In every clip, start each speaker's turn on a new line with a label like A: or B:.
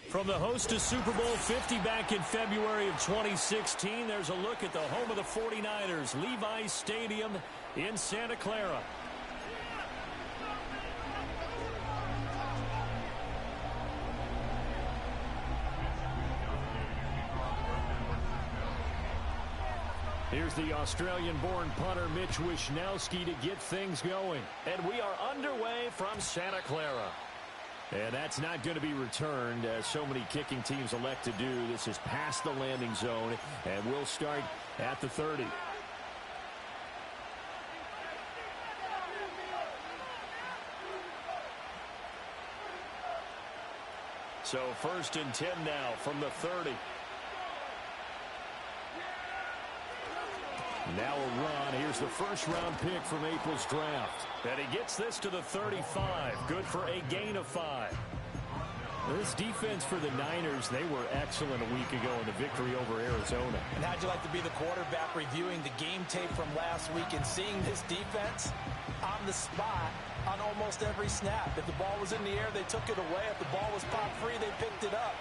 A: From the host to Super Bowl 50 back in February of 2016, there's a look at the home of the 49ers, Levi's Stadium in Santa Clara. Here's the Australian-born punter Mitch Wishnowsky to get things going. And we are underway from Santa Clara. And that's not going to be returned, as so many kicking teams elect to do. This is past the landing zone, and we'll start at the 30. So 1st and 10 now from the 30. Now a run. Here's the first-round pick from April's draft. And he gets this to the 35. Good for a gain of 5. This defense for the Niners, they were excellent a week ago in the victory over Arizona.
B: And how'd you like to be the quarterback reviewing the game tape from last week and seeing this defense on the spot on almost every snap? If the ball was in the air, they took it away. If the ball was popped free, they picked it up.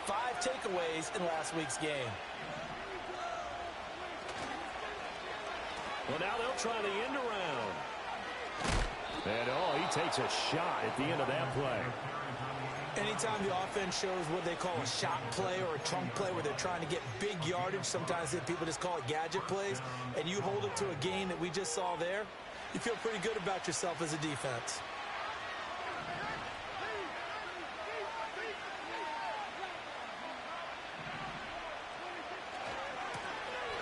B: 5 takeaways in last week's game.
A: Well, now they'll try the end around. And, he takes a shot at the end of that play.
B: Anytime the offense shows what they call a shot play or a chunk play where they're trying to get big yardage, sometimes people just call it gadget plays, and you hold it to a gain that we just saw there, you feel pretty good about yourself as a defense.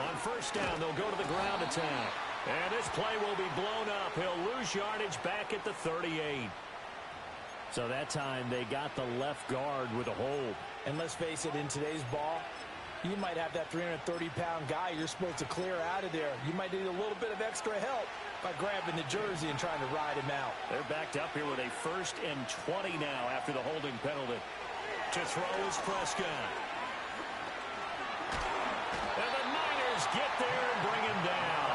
A: On 1st down, they'll go to the ground attack. And this play will be blown up. He'll lose yardage back at the 38. So that time they got the left guard with a hold.
B: And let's face it, in today's ball, you might have that 330-pound guy you're supposed to clear out of there. You might need a little bit of extra help by grabbing the jersey and trying to ride him out.
A: They're backed up here with a 1st and 20 now after the holding penalty. To throw is Prescott. And the Niners get there and bring him down.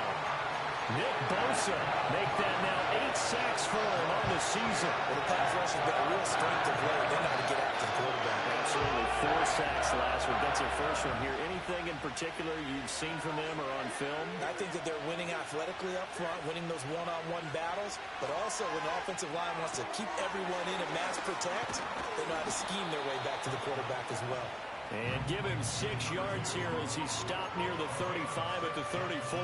A: Nick Bosa make that now 8 sacks for him on the season.
B: Well, the pass rush has been a real strength of late. They know how to get after the quarterback.
A: Absolutely. 4 sacks last week. That's their first one here. Anything in particular you've seen from them or on film?
B: I think that they're winning athletically up front, winning those one-on-one battles, but also when the offensive line wants to keep everyone in and mass protect, they know how to scheme their way back to the quarterback as well.
A: And give him 6 yards here as he stopped near the 35 at the 34.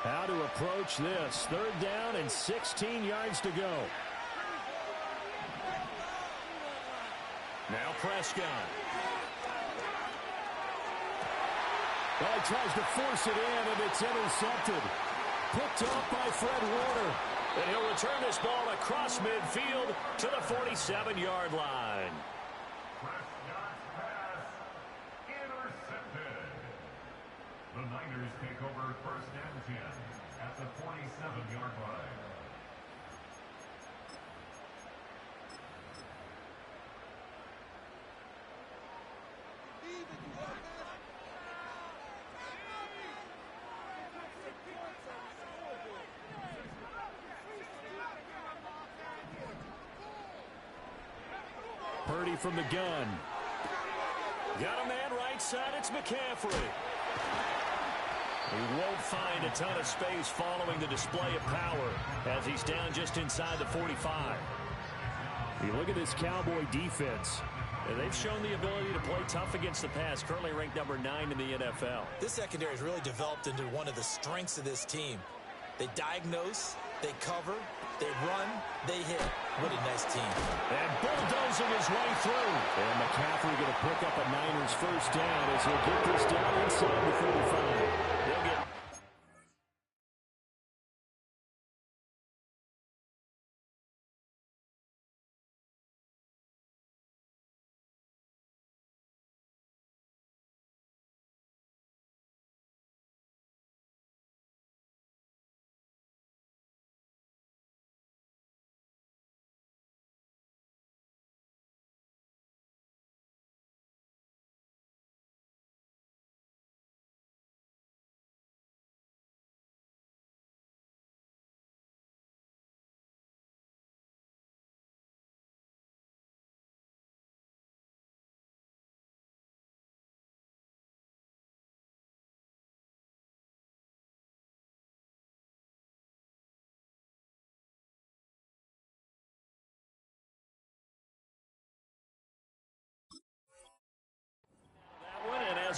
A: How to approach this. 3rd down and 16 yards to go. Now Prescott. Well, he tries to force it in, and it's intercepted. Picked off by Fred Warner. And he'll return this ball across midfield to the 47-yard line.
C: Prescott's pass intercepted. The Niners take over 1st and 10 at the 47-yard line.
A: Purdy from the gun. Got a man right side. It's McCaffrey. He won't find a ton of space following the display of power as he's down just inside the 45. You look at this Cowboy defense. They've shown the ability to play tough against the pass, currently ranked number 9 in the NFL.
B: This secondary has really developed into one of the strengths of this team. They diagnose, they cover, they run, they hit. What a nice team.
A: And bulldozing his way through. And McCaffrey going to pick up a Niners 1st down as he'll get this down inside the 35. They'll get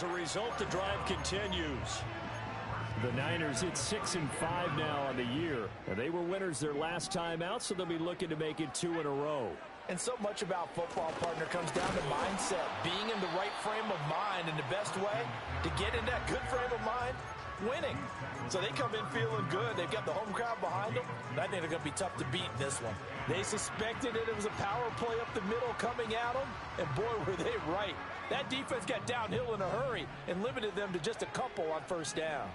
A: as a result, the drive continues. The Niners hit 6-5 now on the year. And they were winners their last time out, so they'll be looking to make it 2 in a row.
B: And so much about football, partner, comes down to mindset. Being in the right frame of mind, and the best way to get in that good frame of mind, winning. So they come in feeling good. They've got the home crowd behind them. I think they're going to be tough to beat in this one. They suspected it was a power play up the middle coming at them, and boy, were they right. That defense got downhill in a hurry and limited them to just a couple on first down.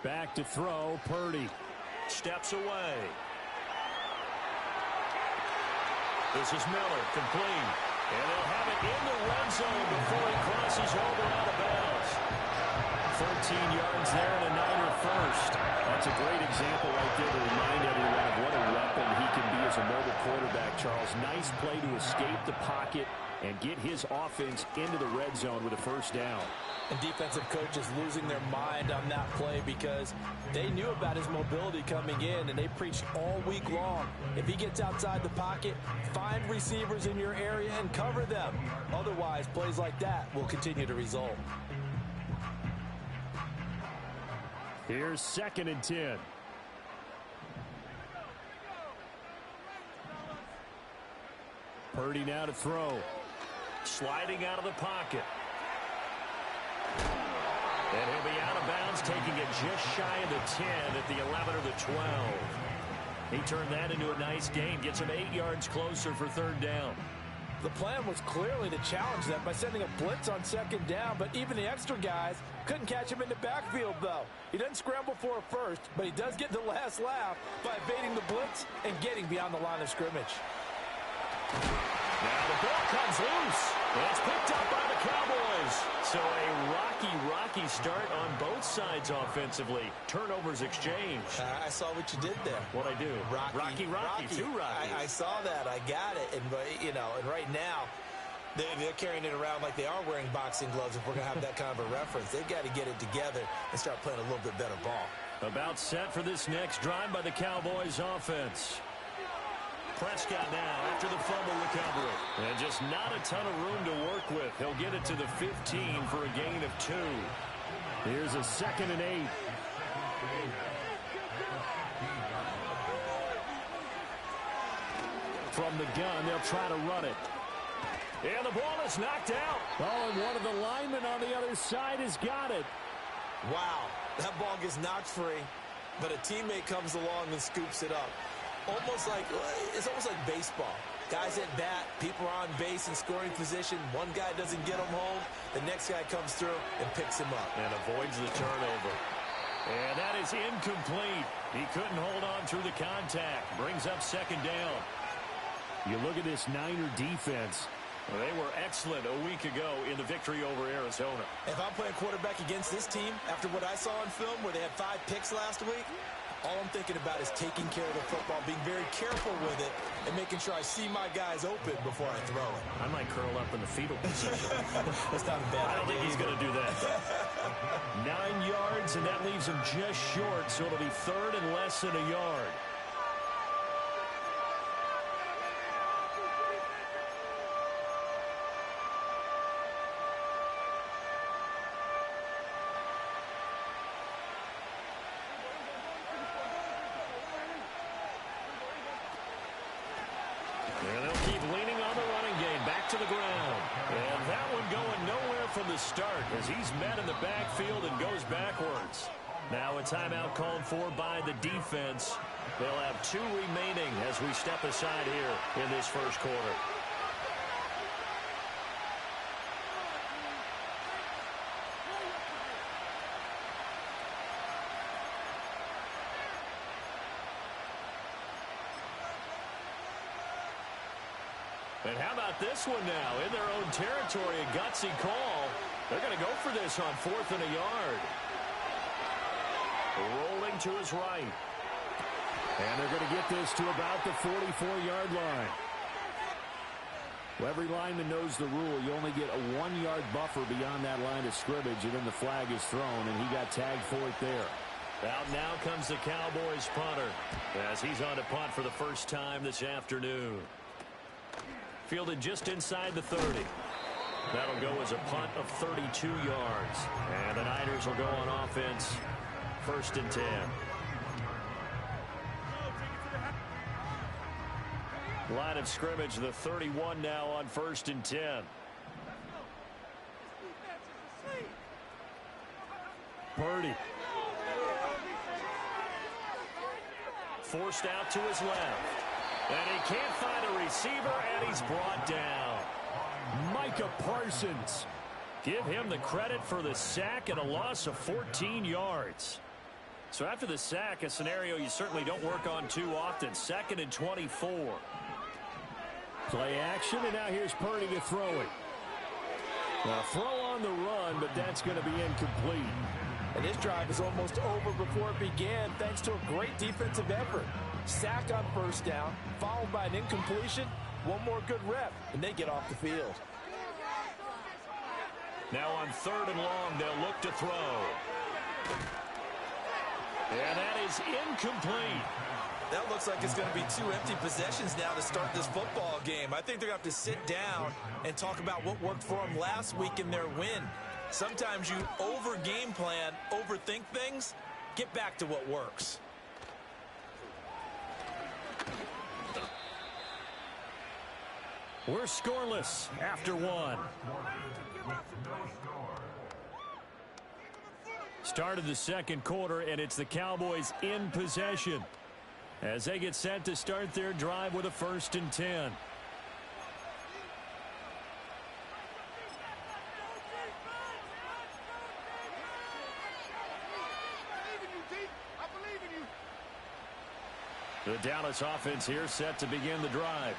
A: Back to throw, Purdy. Steps away. This is Miller, complete. And they'll have it in the red zone before he crosses over out of bounds. 13 yards there and a Niner first. That's a great example right there to remind everyone of what a weapon he can be as a mobile quarterback, Charles. Nice play to escape the pocket and get his offense into the red zone with a first down.
B: And defensive coaches losing their mind on that play because they knew about his mobility coming in, and they preached all week long. If he gets outside the pocket, find receivers in your area and cover them. Otherwise, plays like that will continue to result.
A: Here's 2nd and 10. Purdy now to throw. Sliding out of the pocket. And he'll be out of bounds, taking it just shy of the 10 at the 11 or the 12. He turned that into a nice gain, gets him 8 yards closer for 3rd down.
B: The plan was clearly to challenge them by sending a blitz on 2nd down, but even the extra guys couldn't catch him in the backfield, though. He doesn't scramble for a first, but he does get the last laugh by evading the blitz and getting beyond the line of scrimmage.
A: Now the ball comes loose. And it's picked up by the Cowboys. So a rocky start on both sides offensively. Turnovers exchanged.
B: I saw what you did there.
A: What'd I do? Rocky. Two Rockies.
B: I saw that. I got it. And, and right now, they're carrying it around like they are wearing boxing gloves if we're going to have that kind of a reference. They've got to get it together and start playing a little bit better ball.
A: About set for this next drive by the Cowboys offense. Prescott now after the fumble recovery. And just not a ton of room to work with. He'll get it to the 15 for a gain of 2. Here's a 2nd and 8. From the gun, they'll try to run it. And the ball is knocked out. Oh, and one of the linemen on the other side has got it.
B: Wow, that ball gets knocked free, but a teammate comes along and scoops it up. It's almost like baseball. Guys at bat, people are on base in scoring position. One guy doesn't get him home. The next guy comes through and picks him up.
A: And avoids the turnover. And that is incomplete. He couldn't hold on through the contact. Brings up 2nd down. You look at this Niner defense. They were excellent a week ago in the victory over Arizona.
B: If I'm playing quarterback against this team, after what I saw on film where they had 5 picks last week, all I'm thinking about is taking care of the football, being very careful with it, and making sure I see my guys open before I throw it.
A: I might curl up in the fetal position.
B: That's not a bad idea.
A: I don't think he's going to do that. 9 yards, and that leaves him just short, so it'll be 3rd and less than a yard. And they'll keep leaning on the running game. Back to the ground. And that one going nowhere from the start as he's met in the backfield and goes backwards. Now a timeout called for by the defense. They'll have 2 remaining as we step aside here in this first quarter. And how about this one now? In their own territory, a gutsy call. They're going to go for this on 4th and a yard. Rolling to his right. And they're going to get this to about the 44-yard line. Well, every lineman knows the rule. You only get a 1-yard buffer beyond that line of scrimmage, and then the flag is thrown, and he got tagged for it there. Out now comes the Cowboys punter as he's on to punt for the first time this afternoon. Fielded just inside the 30. That'll go as a punt of 32 yards. And the Niners will go on offense. 1st and 10. Line of scrimmage, the 31 now on 1st and 10. Purdy. Forced out to his left. And he can't find a receiver, and he's brought down. Micah Parsons. Give him the credit for the sack and a loss of 14 yards. So after the sack, a scenario you certainly don't work on too often. 2nd and 24. Play action, and now here's Purdy to throw it. Now throw on the run, but that's going to be incomplete.
B: And this drive is almost over before it began, thanks to a great defensive effort. Sack on 1st down, followed by an incompletion. One more good rep, and they get off the field.
A: Now on 3rd and long, they'll look to throw. And that is incomplete.
B: That looks like it's going to be 2 empty possessions now to start this football game. I think they're going to have to sit down and talk about what worked for them last week in their win. Sometimes you over-game plan, overthink things. Get back to what works.
A: We're scoreless after 1. Started the 2nd quarter, and it's the Cowboys in possession as they get set to start their drive with a 1st and 10. The Dallas offense here set to begin the drive.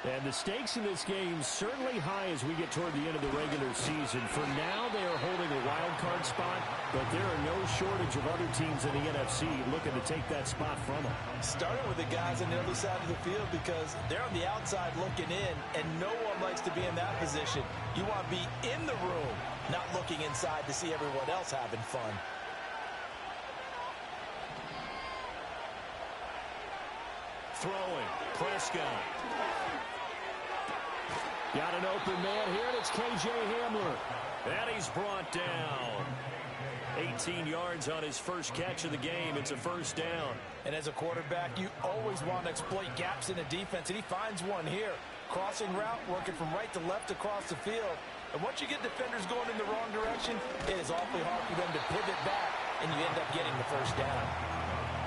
A: And the stakes in this game certainly high as we get toward the end of the regular season. For now, they are holding a wild card spot, but there are no shortage of other teams in the NFC looking to take that spot from them.
B: Starting with the guys on the other side of the field because they're on the outside looking in, and no one likes to be in that position. You want to be in the room, not looking inside to see everyone else having fun.
A: Throwing, Prescott. Got an open man here, and it's K.J. Hamler. And he's brought down. 18 yards on his first catch of the game. It's a 1st down.
B: And as a quarterback, you always want to exploit gaps in a defense, and he finds one here. Crossing route, working from right to left across the field. And once you get defenders going in the wrong direction, it is awfully hard for them to pivot back, and you end up getting the 1st down.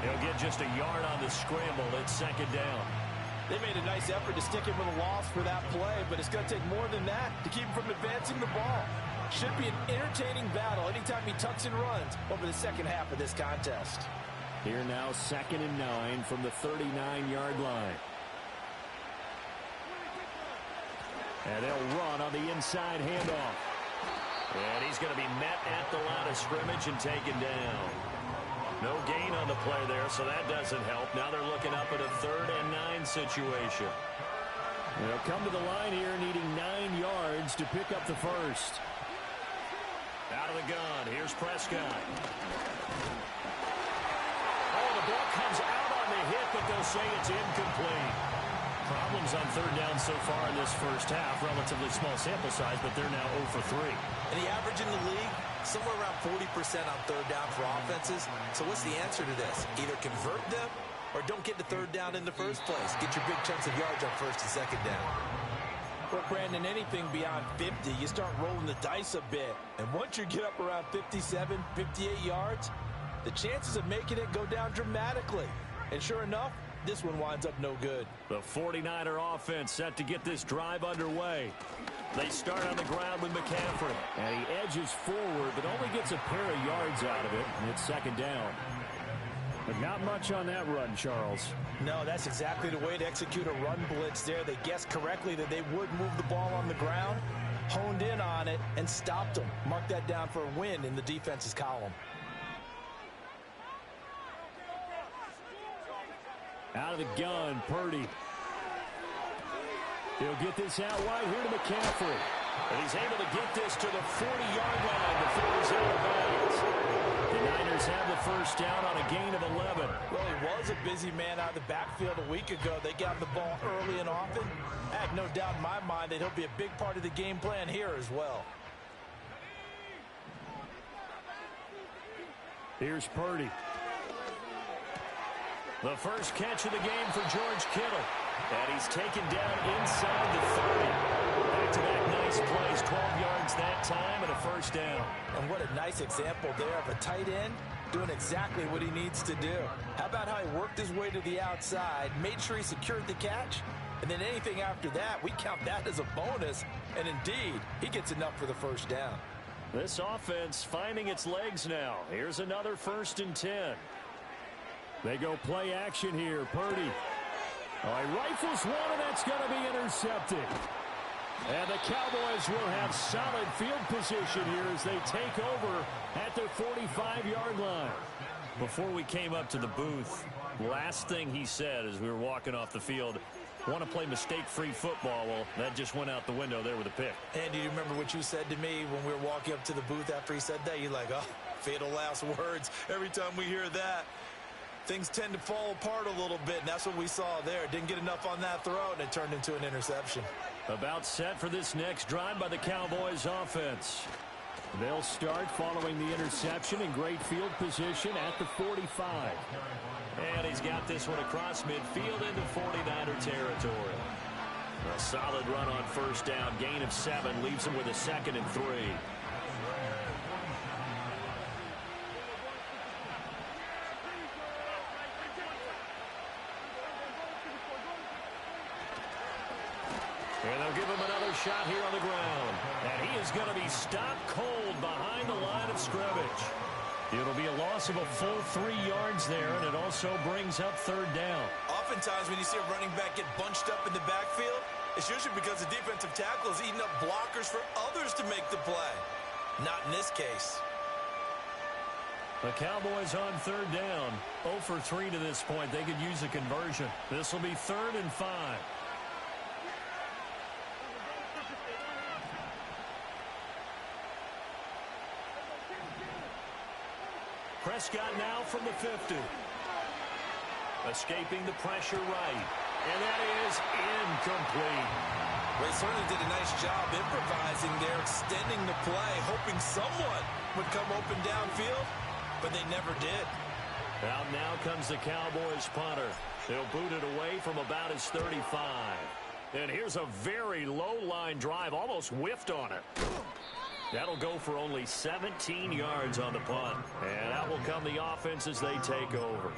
A: He'll get just a yard on the scramble. It's 2nd down.
B: They made a nice effort to stick him with a loss for that play, but it's going to take more than that to keep him from advancing the ball. Should be an entertaining battle anytime he tucks and runs over the second half of this contest.
A: Here now, 2nd and 9 from the 39-yard line. And they'll run on the inside handoff. And he's going to be met at the line of scrimmage and taken down. No gain on the play there, so that doesn't help. Now they're looking up at a 3rd and 9 situation. They'll come to the line here needing 9 yards to pick up the 1st. Out of the gun, here's Prescott. Oh, the ball comes out on the hit, but they'll say it's incomplete. Problems on 3rd down so far in this first half. Relatively small sample size, but they're now 0 for 3.
B: And the average in the league, somewhere around 40% on 3rd down for offenses. So what's the answer to this? Either convert them or don't get to 3rd down in the first place. Get your big chunks of yards on 1st and 2nd down. Well, Brandon, anything beyond 50, you start rolling the dice a bit. And once you get up around 57, 58 yards, the chances of making it go down dramatically. And sure enough, this one winds up no good.
A: The 49er offense set to get this drive underway. They start on the ground with McCaffrey. And he edges forward, but only gets a pair of yards out of it. And it's 2nd down. But not much on that run, Charles.
B: No, that's exactly the way to execute a run blitz there. They guessed correctly that they would move the ball on the ground, honed in on it, and stopped them. Mark that down for a win in the defense's column.
A: Out of the gun, Purdy. He'll get this out wide here to McCaffrey. And he's able to get this to the 40-yard line before he's out of bounds. The Niners have the first down on a gain of 11.
B: Well, he was a busy man out of the backfield a week ago. They got him the ball early and often. I have no doubt in my mind that he'll be a big part of the game plan here as well.
A: Here's Purdy. The first catch of the game for George Kittle. And he's taken down inside the 30. Back-to-back nice plays, 12 yards that time and a first down.
B: And what a nice example there of a tight end doing exactly what he needs to do. How about how he worked his way to the outside, made sure he secured the catch, and then anything after that, we count that as a bonus. And indeed, he gets enough for the first down.
A: This offense finding its legs now. Here's another 1st and 10. They go play action here. Purdy. Oh, he rifles one, and that's going to be intercepted. And the Cowboys will have solid field position here as they take over at their 45-yard line. Before we came up to the booth, last thing he said as we were walking off the field, want to play mistake-free football. Well, that just went out the window there with a pick.
B: Andy, do you remember what you said to me when we were walking up to the booth after he said that? You're like, oh, fatal last words. Every time we hear that, things tend to fall apart a little bit, and that's what we saw there. Didn't get enough on that throw, and it turned into an interception.
A: About set for this next drive by the Cowboys offense. They'll start following the interception in great field position at the 45. And he's got this one across midfield into 49er territory. A solid run on first down. Gain of 7 leaves him with a 2nd and 3. And they'll give him another shot here on the ground. And he is going to be stopped cold behind the line of scrimmage. It'll be a loss of a full 3 yards there, and it also brings up 3rd down.
B: Oftentimes when you see a running back get bunched up in the backfield, it's usually because the defensive tackle is eating up blockers for others to make the play. Not in this case.
A: The Cowboys on 3rd down. 0 for 3 to this point. They could use a conversion. This will be 3rd and 5. Prescott now from the 50. Escaping the pressure right. And that is incomplete.
B: Well, he certainly did a nice job improvising there, extending the play, hoping someone would come open downfield, but they never did.
A: Out now comes the Cowboys punter. They'll boot it away from about his 35. And here's a very low line drive, almost whiffed on it. That'll go for only 17 yards on the punt. And that will come the offense as they take over.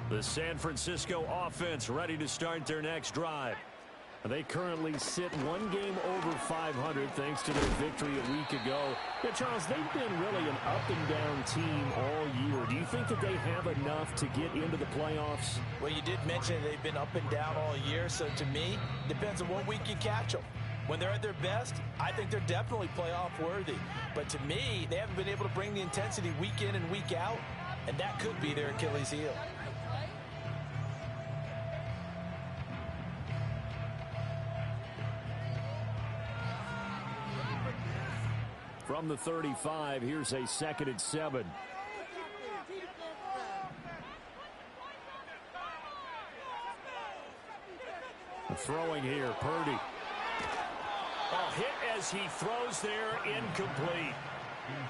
A: The San Francisco offense ready to start their next drive. They currently sit 1 game over 500 thanks to their victory a week ago. Yeah, Charles, they've been really an up-and-down team all year. Do you think that they have enough to get into the playoffs?
B: Well, you did mention they've been up and down all year, so to me, depends on what week you catch them. When they're at their best, I think they're definitely playoff worthy. But to me, they haven't been able to bring the intensity week in and week out, and that could be their Achilles heel.
A: From the 35, here's a 2nd and 7. Throwing here, Purdy. Oh, hit as he throws there, incomplete.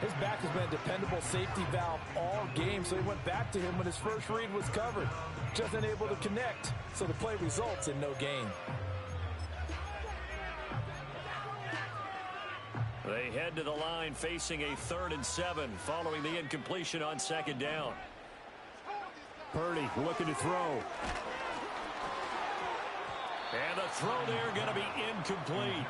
B: His back has been a dependable safety valve all game, so he went back to him when his first read was covered. Just unable to connect, so the play results in no gain.
A: They head to the line facing a 3rd and 7 following the incompletion on 2nd down. Purdy looking to throw. And the throw there going to be incomplete.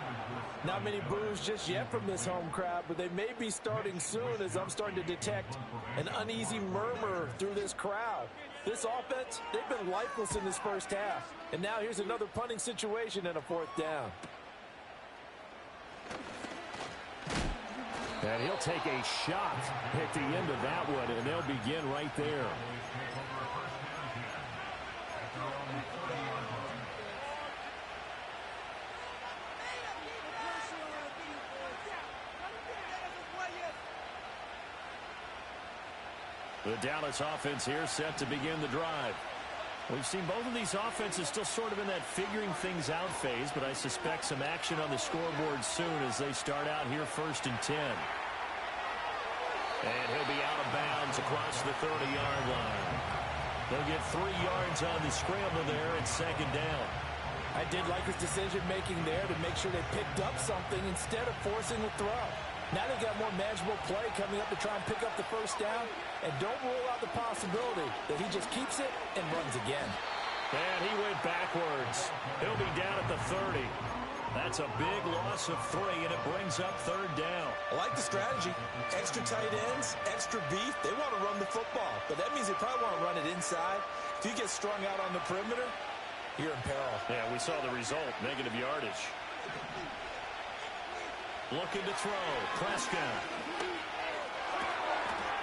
B: Not many boos just yet from this home crowd, but they may be starting soon as I'm starting to detect an uneasy murmur through this crowd. This offense, they've been lifeless in this first half. And now here's another punting situation and a 4th down.
A: And he'll take a shot at the end of that one, and they'll begin right there. The Dallas offense here set to begin the drive. We've seen both of these offenses still sort of in that figuring things out phase, but I suspect some action on the scoreboard soon as they start out here 1st and 10. And he'll be out of bounds across the 30-yard line. They'll get 3 yards on the scramble there at 2nd down.
B: I did like his decision-making there to make sure they picked up something instead of forcing a throw. Now they've got more manageable play coming up to try and pick up the 1st down. And don't rule out the possibility that he just keeps it and runs again.
A: And he went backwards. He'll be down at the 30. That's a big loss of 3, and it brings up 3rd down.
B: I like the strategy. Extra tight ends, extra beef. They want to run the football, but that means they probably want to run it inside. If you get strung out on the perimeter, you're in peril.
A: Yeah, we saw the result, negative yardage. Looking to throw. Prescott.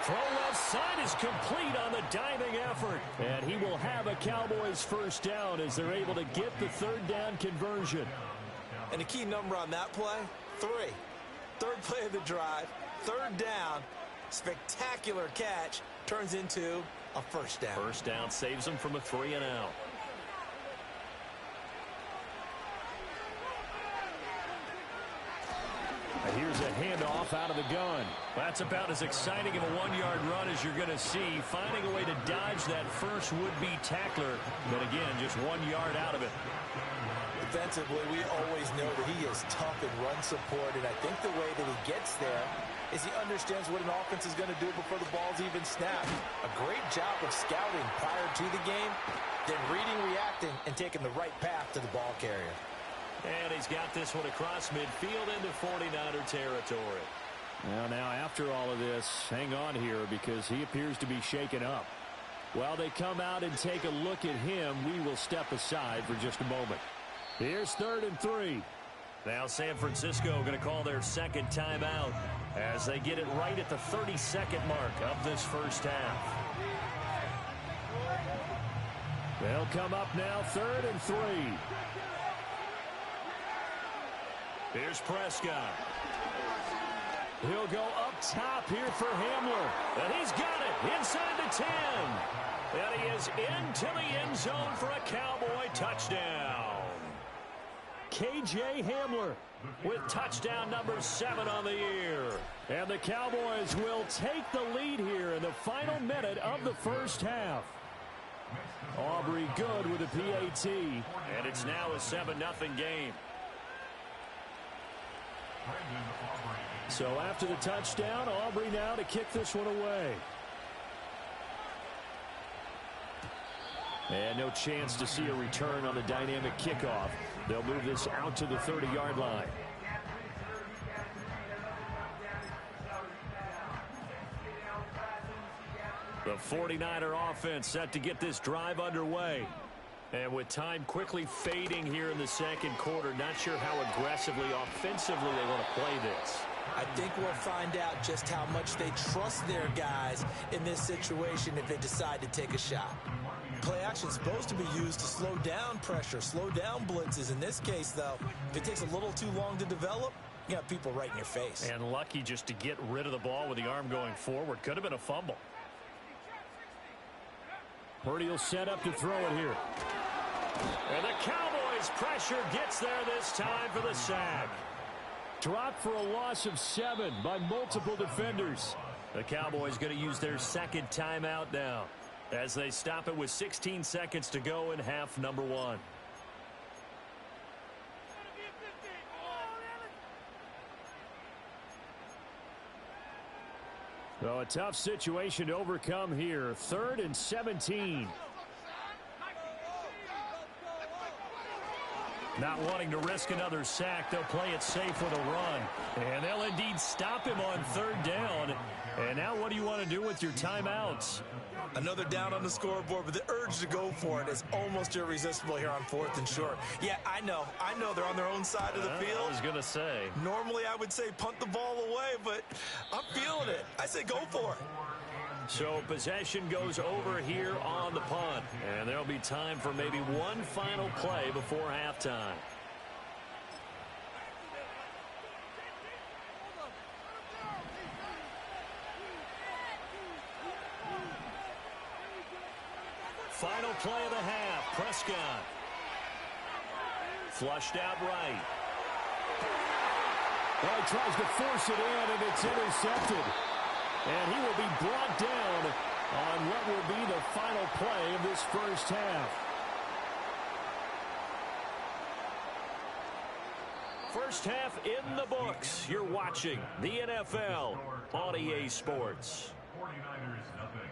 A: Throw left side is complete on the diving effort. And he will have a Cowboys 1st down as they're able to get the 3rd down conversion.
B: And the key number on that play, 3. 3rd play of the drive, 3rd down, spectacular catch, turns into a 1st down.
A: 1st down saves him from a 3-and-out. Here's a handoff out of the gun. That's about as exciting of a 1-yard run as you're going to see. Finding a way to dodge that first would-be tackler. But again, just 1 yard out of it.
B: Defensively, we always know that he is tough in run support. And I think the way that he gets there is he understands what an offense is going to do before the ball's even snapped. A great job of scouting prior to the game, then reading, reacting, and taking the right path to the ball carrier.
A: And he's got this one across midfield into 49er territory. Now after all of this, hang on here because he appears to be shaken up. While they come out and take a look at him, we will step aside for just a moment. Here's 3rd and 3. Now San Francisco going to call their 2nd timeout as they get it right at the 32nd mark of this 1st half. They'll come up now 3rd and 3. Here's Prescott. He'll go up top here for Hamler. And he's got it inside the 10. And he is into the end zone for a Cowboy touchdown. KJ Hamler with touchdown number 7 on the year. And the Cowboys will take the lead here in the final minute of the 1st half. Aubrey good with a PAT. And it's now a 7-0 game. So after the touchdown, Aubrey now to kick this one away. And no chance to see a return on the dynamic kickoff. They'll move this out to the 30-yard line. The 49er offense set to get this drive underway. And with time quickly fading here in the 2nd quarter, not sure how aggressively, offensively they want to play this.
B: I think we'll find out just how much they trust their guys in this situation if they decide to take a shot. Play action is supposed to be used to slow down pressure, slow down blitzes. In this case, though, if it takes a little too long to develop, you got people right in your face.
A: And lucky just to get rid of the ball with the arm going forward. Could have been a fumble. Purdy will set up to throw it here. And the Cowboys pressure gets there this time for the sack. Dropped for a loss of 7 by multiple defenders. The Cowboys going to use their 2nd timeout now as they stop it with 16 seconds to go in half number 1. So a tough situation to overcome here. 3rd and 17. Not wanting to risk another sack, they'll play it safe with a run. And they'll indeed stop him on 3rd down. And now what do you want to do with your timeouts?
B: Another down on the scoreboard, but the urge to go for it is almost irresistible here on 4th and short. Yeah, I know they're on their own side of the field.
A: I was going to say.
B: Normally I would say punt the ball away, but I'm feeling it. I say go for it.
A: So possession goes over here on the punt. And there'll be time for maybe one final play before halftime. final play of the half. Prescott. Flushed out right.
D: Well, he tries to force it in, and it's intercepted. And he will be brought down on what will be the final play of this first half.
A: First half in the books. You're watching the NFL on EA Sports.
C: 49ers nothing.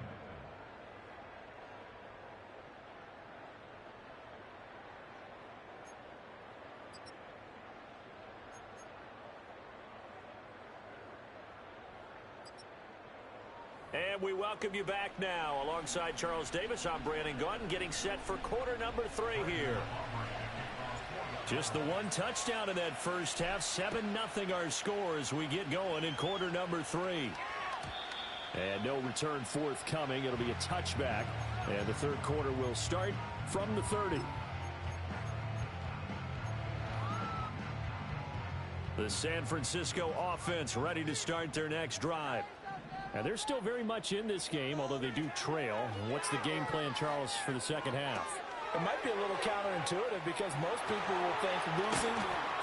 A: And we welcome you back now. Alongside Charles Davis, I'm Brandon Gaudin, getting set for quarter number 3 here. Just the one touchdown in that first half. 7-0 our score as we get going in quarter number 3.
D: And no return forthcoming. It'll be a touchback. And the third quarter will start from the 30.
A: The San Francisco offense ready to start their next drive.
D: And they're still very much in this game, although they do trail. What's the game plan, Charles, for the second half?
B: It might be a little counterintuitive because most people will think losing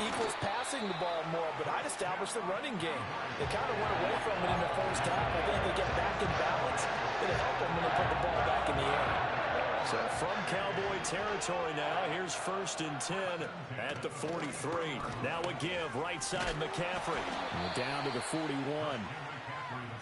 B: equals passing the ball more, but I'd establish the running game. They kind of went away from it in the first half. I think they get back in balance. It'll help them when they put the ball back in the air.
A: So from Cowboy territory now, here's 1st and 10 at the 43. Now a give, right side McCaffrey.
D: And down to the 41.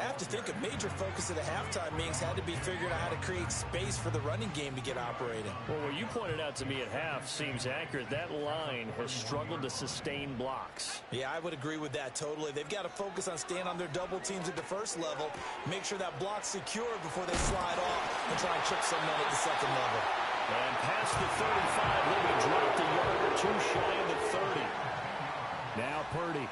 B: I have to think a major focus at a halftime meetings had to be figuring out how to create space for the running game to get operating.
D: Well, what you pointed out to me at half seems accurate. That line has struggled to sustain blocks.
B: Yeah, I would agree with that totally. They've got to focus on staying on their double teams at the first level, make sure that block's secure before they slide off and try and chip someone at the second level.
A: And past the 35, will be dropped a yard or two shy of the 30.
D: Now Purdy.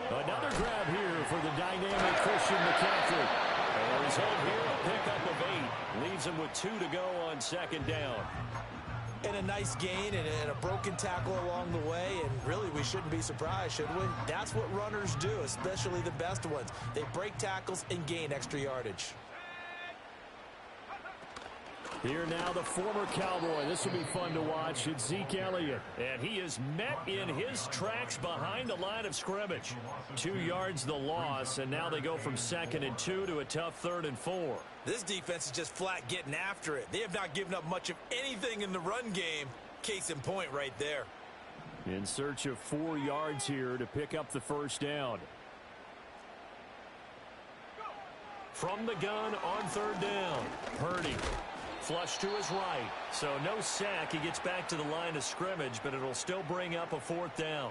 D: Another grab here for the dynamic Christian McCaffrey.
A: And the result here, a pickup of 8. Leaves him with 2 to go on second down.
B: And a nice gain and a broken tackle along the way, and really we shouldn't be surprised, should we? That's what runners do, especially the best ones. They break tackles and gain extra yardage.
D: Here now the former Cowboy. This will be fun to watch. It's Zeke Elliott.
A: And he is met in his tracks behind the line of scrimmage. 2 yards the loss, and now they go from 2nd and 2 to a tough 3rd and 4.
B: This defense is just flat getting after it. They have not given up much of anything in the run game. Case in point right there.
D: In search of 4 yards here to pick up the first down.
A: From the gun on 3rd down, Purdy. Flush to his right. So no sack. He gets back to the line of scrimmage, but it'll still bring up a 4th down.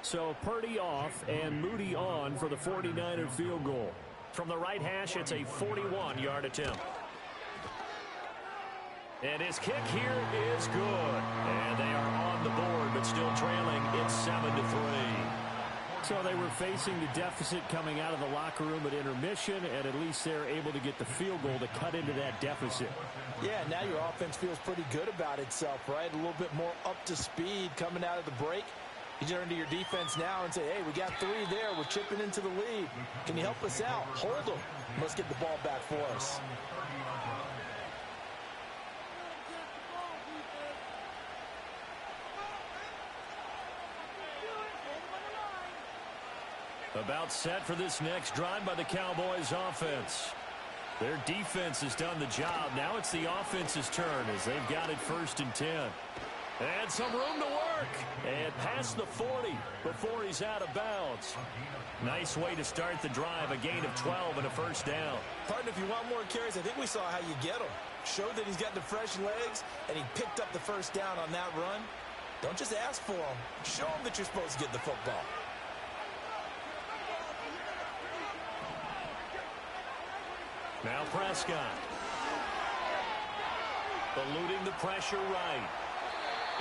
D: So Purdy off and Moody on for the 49er field goal.
A: From the right hash, it's a 41-yard attempt. And his kick here is good. And they are on the board, but still trailing. It's 7-3.
D: So they were facing the deficit coming out of the locker room at intermission, and at least they're able to get the field goal to cut into that deficit.
B: Yeah, now your offense feels pretty good about itself, right? A little bit more up to speed coming out of the break. You turn to your defense now and say, hey, we got 3 there. We're chipping into the lead. Can you help us out? Hold them. Let's get the ball back for us.
A: About set for this next drive by the Cowboys offense. Their defense has done the job. Now it's the offense's turn as they've got it 1st and 10. And some room to work. And past the 40 before he's out of bounds. Nice way to start the drive. A gain of 12 and a 1st down.
B: Partner, if you want more carries, I think we saw how you get him. Showed that he's got the fresh legs, and he picked up the 1st down on that run. Don't just ask for him. Show him that you're supposed to get the football.
A: Now Prescott. Eluding the pressure right.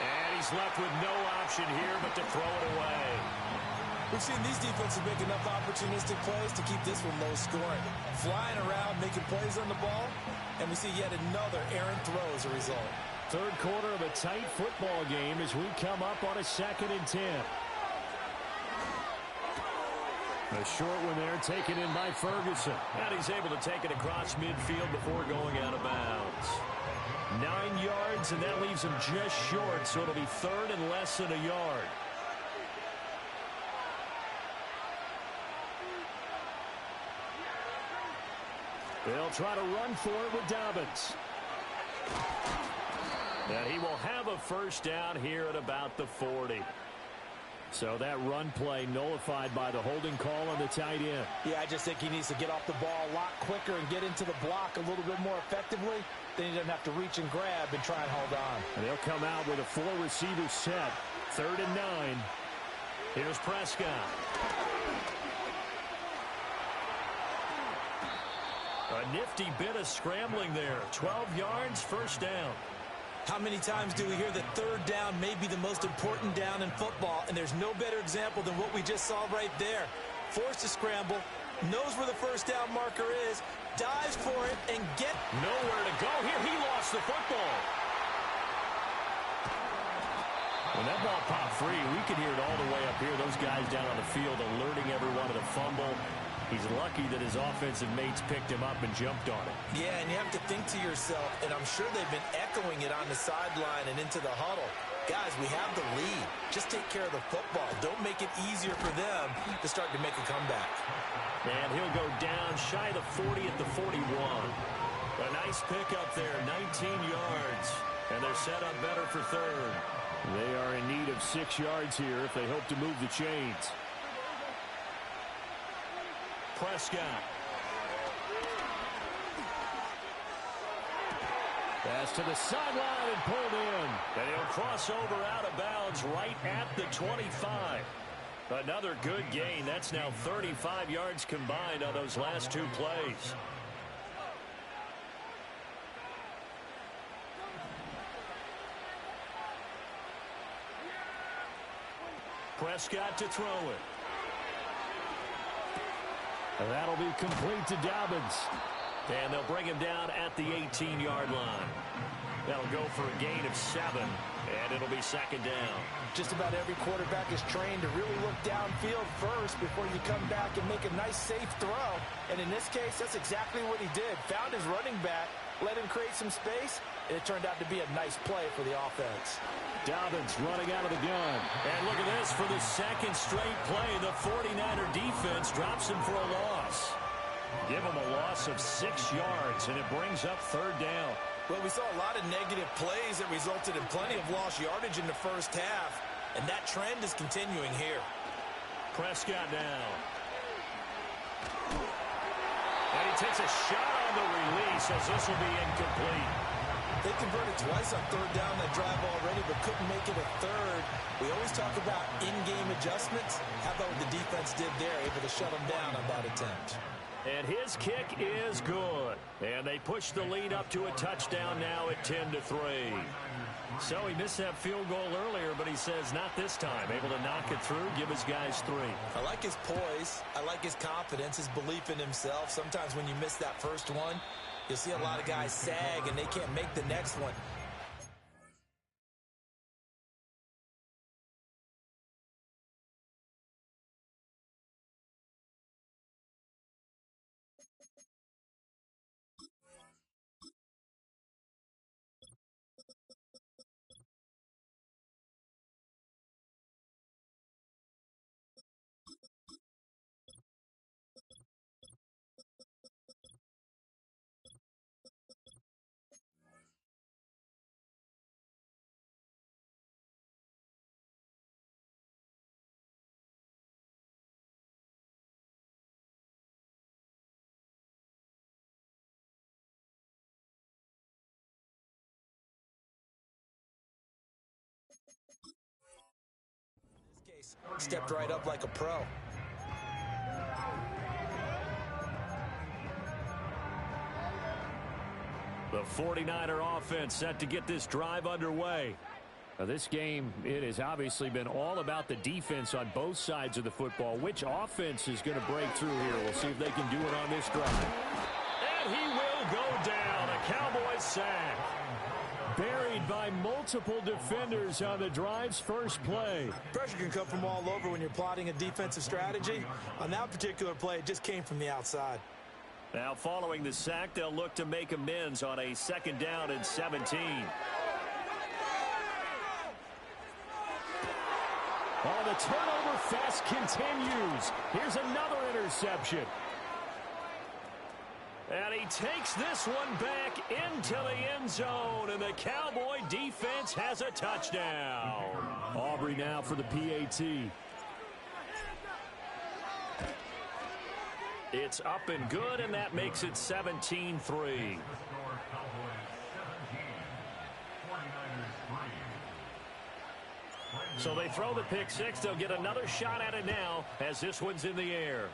A: And he's left with no option here but to throw it away.
B: We've seen these defenses make enough opportunistic plays to keep this one low scoring. Flying around, making plays on the ball, and we see yet another errant throw as a result.
D: Third quarter of a tight football game as we come up on a 2nd and 10. A short one there taken in by Ferguson.
A: And he's able to take it across midfield before going out of bounds. 9 yards, and that leaves him just short, so it'll be third and less than a yard.
D: They'll try to run for it with Dobbins.
A: And he will have a first down here at about the 40.
D: So that run play nullified by the holding call on the tight end.
B: Yeah, I just think he needs to get off the ball a lot quicker and get into the block a little bit more effectively. Then he doesn't have to reach and grab and try and hold on.
D: And they'll come out with a 4-receiver set. 3rd and 9.
A: Here's Prescott. A nifty bit of scrambling there. 12 yards, first down.
B: How many times do we hear that third down may be the most important down in football, and there's no better example than what we just saw right there. Forced to scramble, knows where the first down marker is, dives for it, and
A: nowhere to go here. He lost the football. When that ball popped free, we could hear it all the way up here. Those guys down on the field alerting everyone to the fumble. He's lucky that his offensive mates picked him up and jumped on it.
B: Yeah, and you have to think to yourself, and I'm sure they've been echoing it on the sideline and into the huddle. Guys, we have the lead. Just take care of the football. Don't make it easier for them to start to make a comeback.
A: And he'll go down shy of the 40 at the 41. A nice pickup there, 19 yards. And they're set up better for third.
D: They are in need of 6 yards here if they hope to move the chains.
A: Prescott.
D: Pass to the sideline and pulled in.
A: And he'll cross over out of bounds right at the 25. Another good gain. That's now 35 yards combined on those last 2 plays. Prescott to throw it.
D: And that'll be complete to Dobbins.
A: And they'll bring him down at the 18-yard line. That'll go for a gain of 7, and it'll be second down.
B: Just about every quarterback is trained to really look downfield first before you come back and make a nice, safe throw. And in this case, that's exactly what he did. Found his running back, let him create some space, and it turned out to be a nice play for the offense.
D: Dobbins running out of the gun.
A: And look at this. For the second straight play, the 49er defense drops him for a loss. Give him a loss of 6 yards, and it brings up third down.
B: Well, we saw a lot of negative plays that resulted in plenty of lost yardage in the first half, and that trend is continuing here.
A: Prescott down. And he takes a shot on the release as this will be incomplete.
B: They converted twice on third down that drive already, but couldn't make it a third. We always talk about in-game adjustments. How about what the defense did there, able to shut them down on that attempt.
A: And his kick is good. And they push the lead up to a touchdown now at 10-3. So he missed that field goal earlier, but he says not this time. Able to knock it through, give his guys 3.
B: I like his poise. I like his confidence, his belief in himself. Sometimes when you miss that first one, you'll see a lot of guys sag and they can't make the next one. Stepped right up like a pro.
A: The 49er offense set to get this drive underway.
D: Now this game, it has obviously been all about the defense on both sides of the football. Which offense is going to break through here? We'll see if they can do it on this drive.
A: And he will go down. A Cowboys sack.
D: Buried surrounded by multiple defenders on the drive's first play.
B: Pressure can come from all over when you're plotting a defensive strategy. On that particular play, it just came from the outside.
A: Now following the sack, they'll look to make amends on a 2nd down and 17.
D: Oh, the turnover fest continues. Here's another interception.
A: And he takes this one back into the end zone, and the Cowboy defense has a touchdown.
D: Aubrey now for the PAT.
A: It's up and good, and that makes it 17-3. So they throw the pick six. They'll get another shot at it now as this one's in the air.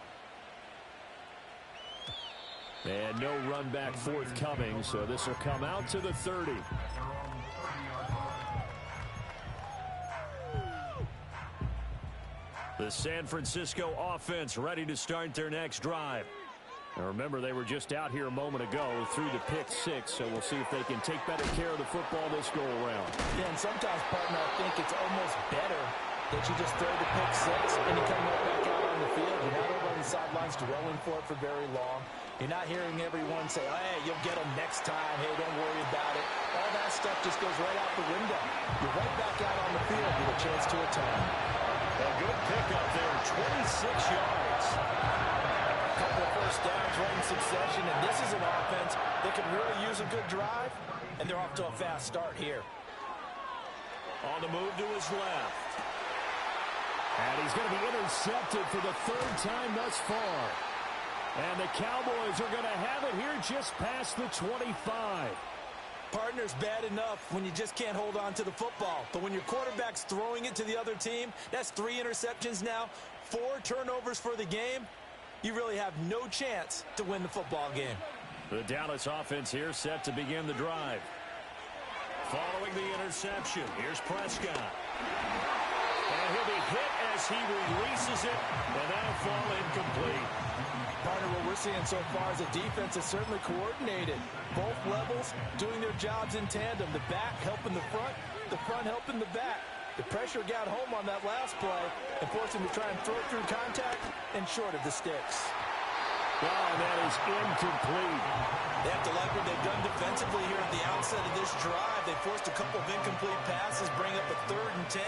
D: And no run back forthcoming, so this will come out to the 30.
A: The San Francisco offense ready to start their next drive.
D: Now remember, they were just out here a moment ago through the pick six, so we'll see if they can take better care of the football this go-around.
B: Yeah, and sometimes, partner, I think it's almost better that you just throw the pick six and you come right back out on the field. You're not over on the sidelines dwelling for it for very long. You're not hearing everyone say, oh, hey, you'll get them next time. Hey, don't worry about it. All that stuff just goes right out the window. You're right back out on the field with a chance to atone.
A: A good pickup there, 26 yards.
B: A couple of first downs right in succession, and this is an offense that could really use a good drive, and they're off to a fast start here.
A: On the move to his left.
D: And he's going to be intercepted for the 3rd time thus far. And the Cowboys are going to have it here just past the 25.
B: Partner's bad enough when you just can't hold on to the football. But when your quarterback's throwing it to the other team, that's 3 interceptions now, 4 turnovers for the game. You really have no chance to win the football game.
A: The Dallas offense here set to begin the drive. Following the interception, here's Prescott. And he'll be hit as he releases it, and that'll fall incomplete.
B: Partner, what we're seeing so far is a defense that's certainly coordinated. Both levels doing their jobs in tandem. The back helping the front helping the back. The pressure got home on that last play and forced him to try and throw it through contact and short of the sticks.
D: Wow, that is incomplete.
B: They have to like what they've done defensively here at the outset of this drive. They forced a couple of incomplete passes, bring up a 3rd and 10.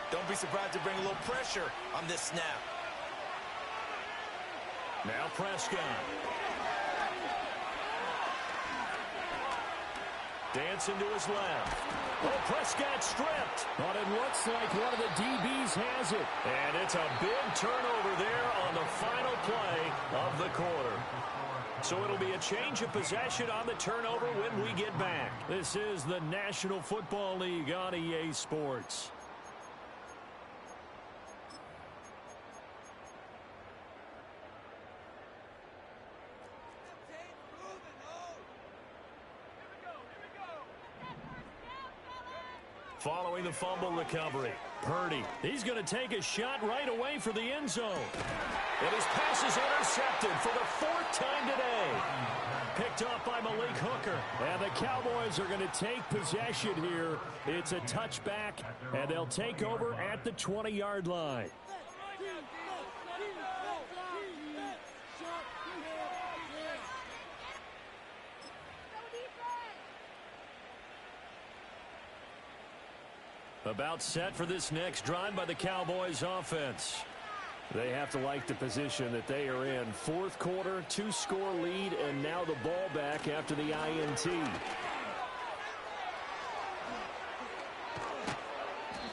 B: Don't be surprised to bring a little pressure on this snap.
A: Now Prescott. Dancing to his left. Oh, Prescott stripped.
D: But it looks like one of the DBs has it.
A: And it's a big turnover there on the final play of the quarter. So it'll be a change of possession on the turnover when we get back.
D: This is the National Football League on EA Sports.
A: Following the fumble recovery, Purdy. He's going to take a shot right away for the end zone. And his pass is intercepted for the 4th time today. Picked off by Malik Hooker.
D: And the Cowboys are going to take possession here. It's a touchback, and they'll take over at the 20-yard line.
A: About set for this next drive by the Cowboys offense.
D: They have to like the position that they are in. 4th quarter, 2-score lead, and now the ball back after the INT.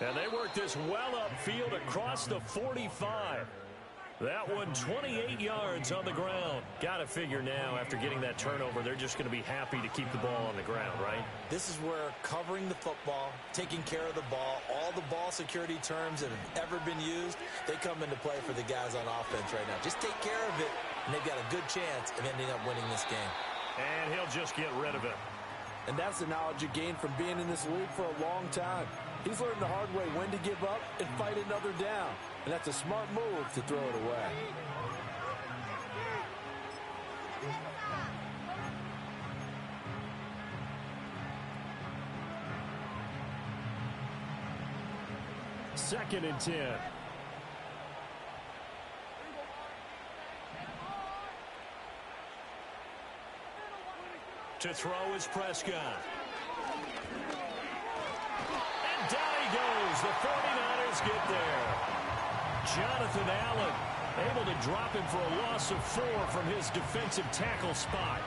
A: And they work this well upfield across the 45. That one 28 yards on the ground. Got to figure now after getting that turnover, they're just going to be happy to keep the ball on the ground, right?
B: This is where covering the football, taking care of the ball, all the ball security terms that have ever been used, they come into play for the guys on offense right now. Just take care of it, and they've got a good chance of ending up winning this game.
A: And he'll just get rid of it.
B: And that's the knowledge you gain from being in this league for a long time. He's learned the hard way when to give up and fight another down. And that's a smart move to throw it away.
D: 2nd and 10.
A: To throw is Prescott. And down he goes. The 49ers get there. Jonathan Allen able to drop him for a loss of 4 from his defensive tackle spot.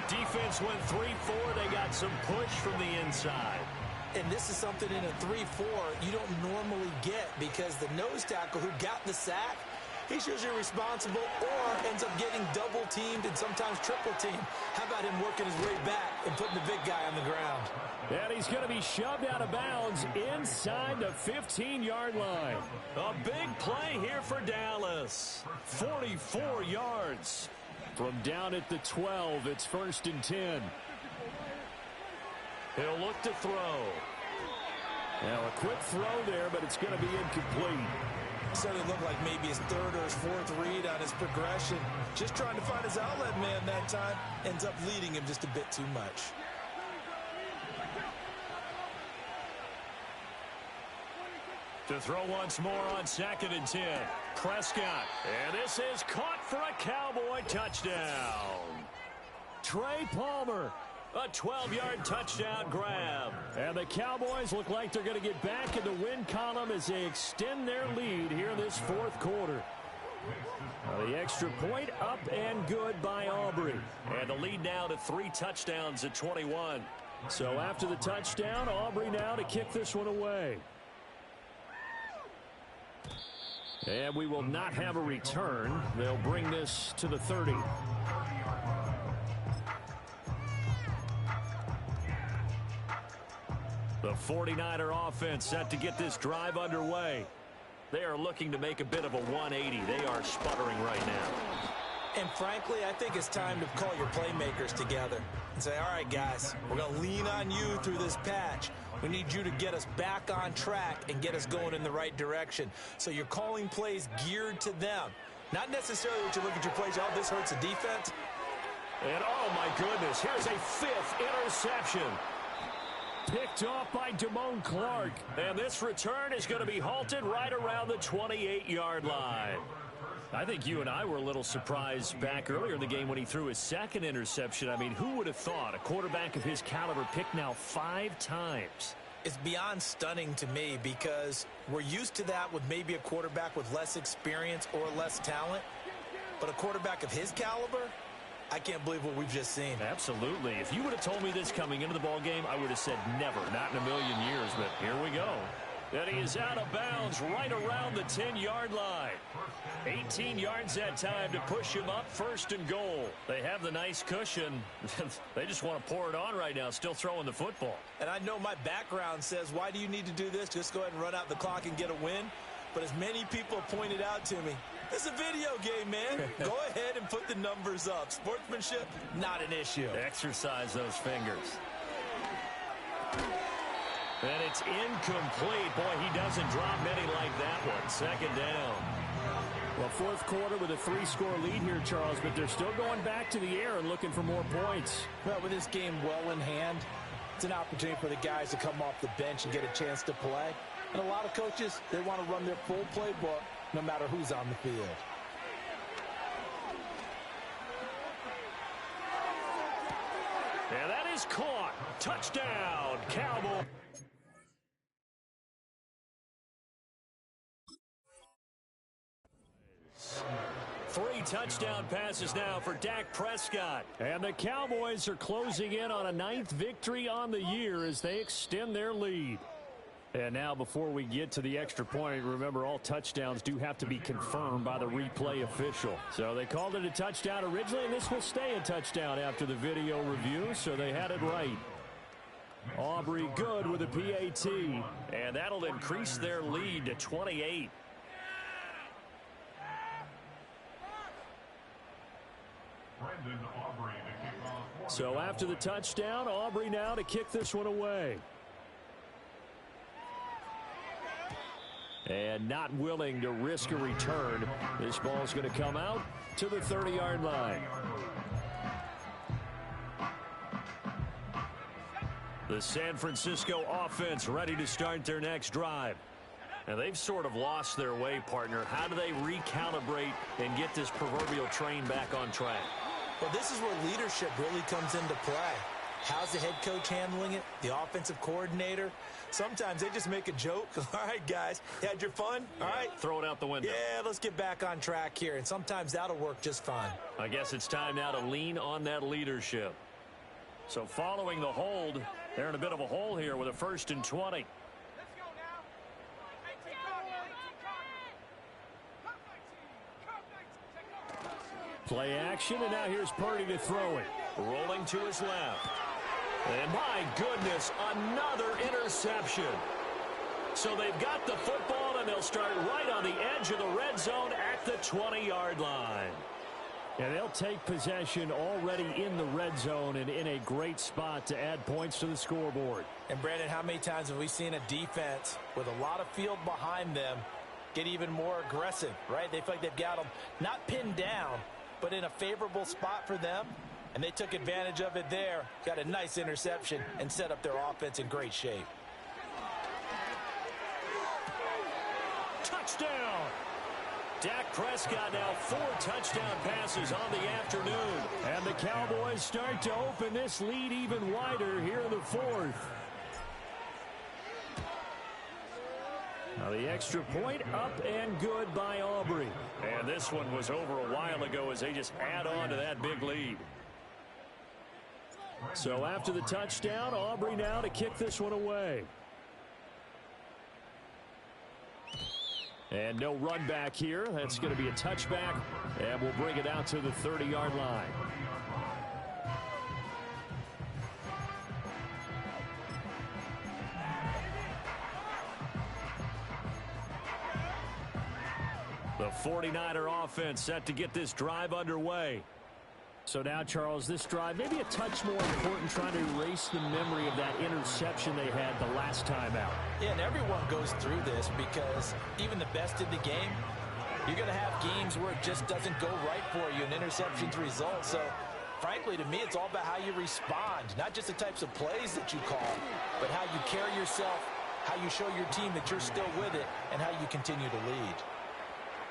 A: Defense went 3-4. They got some push from the inside.
B: And this is something in a 3-4 you don't normally get, because the nose tackle who got the sack, he's usually responsible or ends up getting double teamed and sometimes triple teamed. How about him working his way back and putting the big guy on the ground?
D: And he's going to be shoved out of bounds inside the 15-yard line.
A: A big play here for Dallas. 44 yards.
D: From down at the 12, it's 1st and 10.
A: He'll look to throw.
D: Now a quick throw there, but it's going to be incomplete.
B: Certainly looked like maybe his 3rd or his 4th read on his progression. Just trying to find his outlet man that time. Ends up leading him just a bit too much.
A: To throw once more on 2nd and 10. Prescott. And this is caught for a Cowboy touchdown.
D: Trey Palmer.
A: A 12-yard touchdown grab.
D: And the Cowboys look like they're going to get back in the win column as they extend their lead here in this 4th quarter. The extra point up and good by Aubrey.
A: And the lead now to 3 touchdowns at 21.
D: So after the touchdown, Aubrey now to kick this one away. And we will not have a return. They'll bring this to the 30.
A: The 49er offense set to get this drive underway. They are looking to make a bit of a 180. They are sputtering right now.
B: And frankly, I think it's time to call your playmakers together and say, all right, guys, we're going to lean on you through this patch. We need you to get us back on track and get us going in the right direction. So you're calling plays geared to them. Not necessarily what you look at your plays, oh, this hurts the defense.
A: And, oh, my goodness, here's a 5th interception.
D: Picked off by Damone Clark.
A: And this return is going to be halted right around the 28-yard line.
D: I think you and I were a little surprised back earlier in the game when he threw his 2nd interception. I mean, who would have thought a quarterback of his caliber picked now 5 times?
B: It's beyond stunning to me, because we're used to that with maybe a quarterback with less experience or less talent. But a quarterback of his caliber, I can't believe what we've just seen.
D: Absolutely. If you would have told me this coming into the ball game, I would have said never, not in a million years. But here we go.
A: And he is out of bounds right around the 10-yard line. 18 yards that time to push him up 1st and goal. They have the nice cushion. They just want to pour it on right now, still throwing the football.
B: And I know my background says, why do you need to do this? Just go ahead and run out the clock and get a win. But as many people have pointed out to me, it's a video game, man. Go ahead and put the numbers up. Sportsmanship, not an issue.
A: Exercise those fingers. And it's incomplete. Boy, he doesn't drop many like that one. 2nd down.
D: Well, 4th quarter with a 3-score lead here, Charles, but they're still going back to the air and looking for more points.
B: Well, with this game well in hand, it's an opportunity for the guys to come off the bench and get a chance to play. And a lot of coaches, they want to run their full playbook no matter who's on the field.
A: And that is caught. Touchdown, Cowboys. Three touchdown passes now for Dak Prescott.
D: And the Cowboys are closing in on a 9th victory on the year as they extend their lead. And now before we get to the extra point, remember all touchdowns do have to be confirmed by the replay official. So they called it a touchdown originally, and this will stay a touchdown after the video review, so they had it right. Aubrey good with a PAT.
A: And that'll increase their lead to 28.
D: So after the touchdown, Aubrey now to kick this one away. And not willing to risk a return. This ball's going to come out to the 30-yard line.
A: The San Francisco offense ready to start their next drive.
D: And they've sort of lost their way, partner. How do they recalibrate and get this proverbial train back on track?
B: Well, this is where leadership really comes into play. How's the head coach handling it? The offensive coordinator? Sometimes they just make a joke. All right, guys, you had your fun? All right.
D: Throw it out the window.
B: Yeah, let's get back on track here. And sometimes that'll work just fine.
D: I guess it's time now to lean on that leadership. So following the hold, they're in a bit of a hole here with a 1st and 20. Play action, and now here's Purdy to throw it. Rolling to his left. And my goodness, another interception. So they've got the football, and they'll start right on the edge of the red zone at the 20-yard line. And they'll take possession already in the red zone and in a great spot to add points to the scoreboard.
B: And, Brandon, how many times have we seen a defense with a lot of field behind them get even more aggressive, right? They feel like they've got them not pinned down, but in a favorable spot for them, and they took advantage of it there, got a nice interception, and set up their offense in great shape.
D: Touchdown! Dak Prescott now 4 touchdown passes on the afternoon. And the Cowboys start to open this lead even wider here in the 4th. Now the extra point up and good by Aubrey. And this one was over a while ago as they just add on to that big lead. So after the touchdown, Aubrey now to kick this one away. And no run back here. That's going to be a touchback, and we'll bring it out to the 30-yard line. The 49er offense set to get this drive underway. So now, Charles, this drive maybe a touch more important, trying to erase the memory of that interception they had the last time out.
B: Yeah, and everyone goes through this because even the best in the game, you're going to have games where it just doesn't go right for you, and interceptions result. So, frankly, to me, it's all about how you respond, not just the types of plays that you call, but how you carry yourself, how you show your team that you're still with it, and how you continue to lead.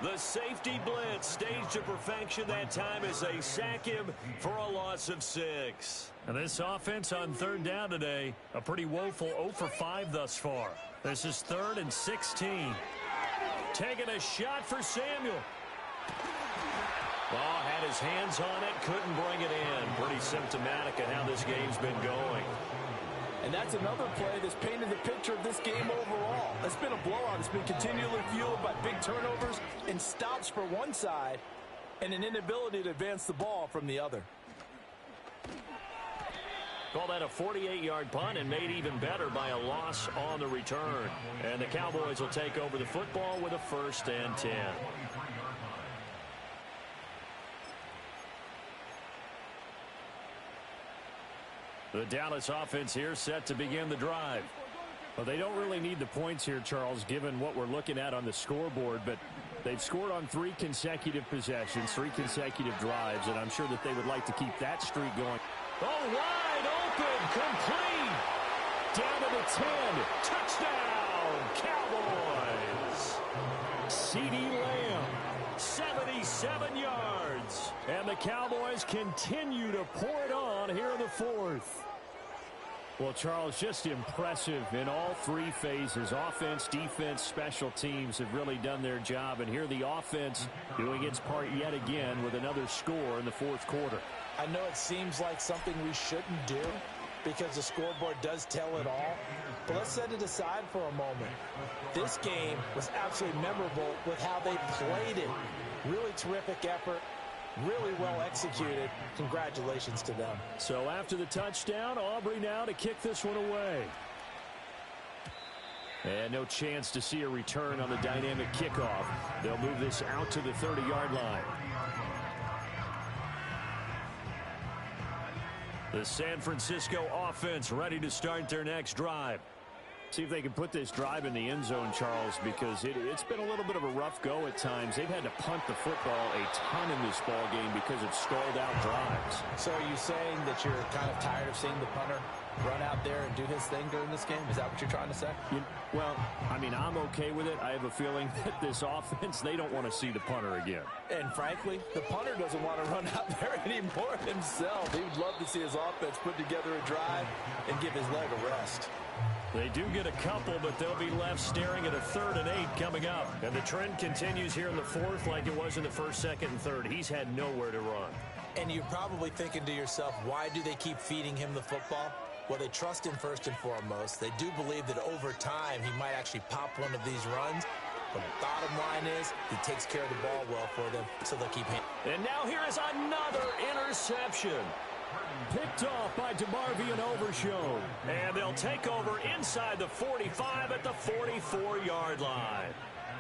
D: The safety blitz staged to perfection that time as they sack him for a loss of 6. And this offense on 3rd down today, a pretty woeful 0 for 5 thus far. This is 3rd and 16. Taking a shot for Samuel. Oh, had his hands on it, couldn't bring it in. Pretty symptomatic of how this game's been going.
B: And that's another play that's painted the picture of this game overall. It's been a blowout. It's been continually fueled by big turnovers and stops for one side and an inability to advance the ball from the other.
D: Call that a 48-yard punt and made even better by a loss on the return. And the Cowboys will take over the football with a 1st and 10. The Dallas offense here set to begin the drive. Well, they don't really need the points here, Charles, given what we're looking at on the scoreboard, but they've scored on 3 consecutive possessions, 3 consecutive drives, and I'm sure that they would like to keep that streak going. Oh, wide open, complete, down to the 10, touchdown, Cowboys. CeeDee Lamb, 77 yards, and the Cowboys continue to pour it on here in the 4th. Well, Charles, just impressive in all 3 phases. Offense, defense, special teams have really done their job. And here the offense doing its part yet again with another score in the 4th quarter.
B: I know it seems like something we shouldn't do because the scoreboard does tell it all. But let's set it aside for a moment. This game was absolutely memorable with how they played it. Really terrific effort. Really well executed. Congratulations to them.
D: So after the touchdown, Aubrey now to kick this one away. And no chance to see a return on the dynamic kickoff. They'll move this out to the 30-yard line. The San Francisco offense ready to start their next drive. See if they can put this drive in the end zone, Charles, because it's been a little bit of a rough go at times. They've had to punt the football a ton in this ball game because of stalled out drives.
B: So are you saying that you're kind of tired of seeing the punter run out there and do his thing during this game? Is that what you're trying to say?
D: Well, I mean, I'm okay with it. I have a feeling that this offense, they don't want to see the punter again.
B: And frankly, the punter doesn't want to run out there anymore himself. He would love to see his offense put together a drive and give his leg a rest.
D: They do get a couple, but they'll be left staring at a 3rd and 8 coming up. And the trend continues here in the 4th like it was in the 1st, 2nd, and 3rd. He's had nowhere to run.
B: And you're probably thinking to yourself, why do they keep feeding him the football? Well, they trust him first and foremost. They do believe that over time he might actually pop one of these runs. But the bottom line is he takes care of the ball well for them, so they'll keep him.
D: And now here is another interception. Picked off by DeMarvion Overshown. And they'll take over inside the 45 at the 44-yard line.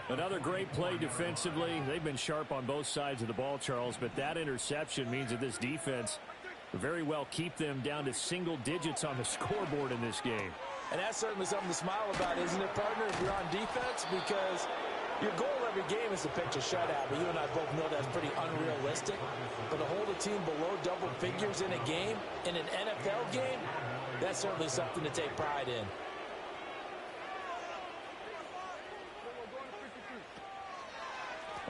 D: Another great play defensively. They've been sharp on both sides of the ball, Charles, but that interception means that this defense very well keep them down to single digits on the scoreboard in this game.
B: And that's certainly something to smile about, isn't it, partner, if you're on defense? Because your goal every game is to pitch a shutout, but you and I both know that's pretty unrealistic. But to hold a team below double figures in a game, in an NFL game, that's certainly something to take pride in.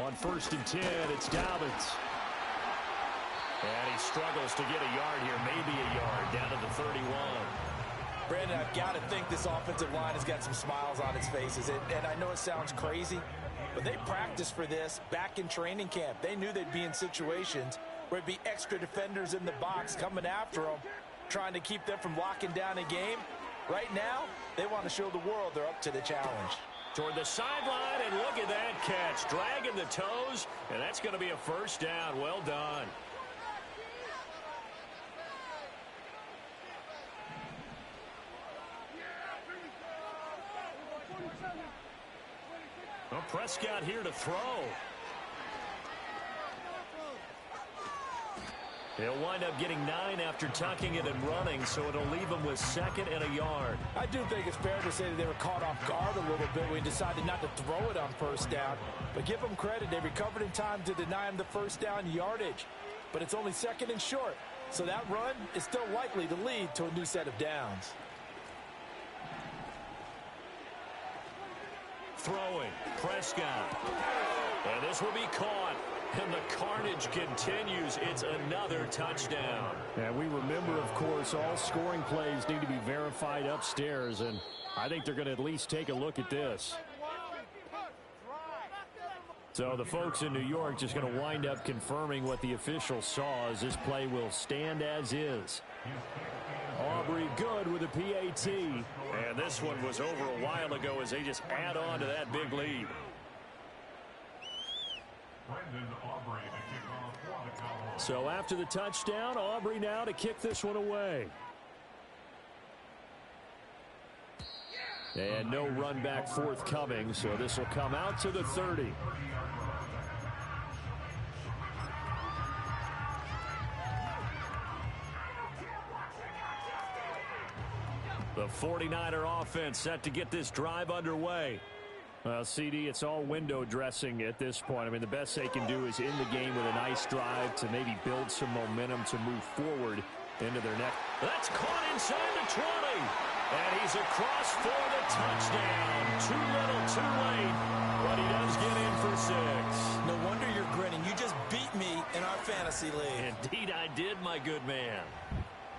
D: On 1st and 10, it's Dobbins. And he struggles to get a yard here, maybe a yard, down to the 31.
B: Brandon, I've got to think this offensive line has got some smiles on its faces. And I know it sounds crazy, but they practiced for this back in training camp. They knew they'd be in situations where there'd be extra defenders in the box coming after them, trying to keep them from locking down a game. Right now, they want to show the world they're up to the challenge.
D: Toward the sideline, and look at that catch. Dragging the toes, and that's going to be a 1st down. Well done. Well, Prescott here to throw. He'll wind up getting 9 after tucking it and running, so it'll leave him with 2nd and a yard.
B: I do think it's fair to say that they were caught off guard a little bit when he decided not to throw it on 1st down. But give them credit. They recovered in time to deny him the 1st down yardage. But it's only 2nd and short, so that run is still likely to lead to a new set of downs.
D: Throwing, Prescott. And this will be caught. And the carnage continues. It's another touchdown. And we remember, of course, all scoring plays need to be verified upstairs. And I think they're going to at least take a look at this. So the folks in New York just going to wind up confirming what the official saw, as this play will stand as is. Aubrey good with a PAT. And this one was over a while ago as they just add on to that big lead. So after the touchdown, Aubrey now to kick this one away. And no run back forthcoming, so this will come out to the 30. The 49er offense set to get this drive underway. Well, CD, it's all window dressing at this point. I mean, the best they can do is end the game with a nice drive to maybe build some momentum to move forward into their next. That's caught inside the 20. And he's across for the touchdown. Too little, too late. But he does get in for 6.
B: No wonder you're grinning. You just beat me in our fantasy league.
D: Indeed I did, my good man.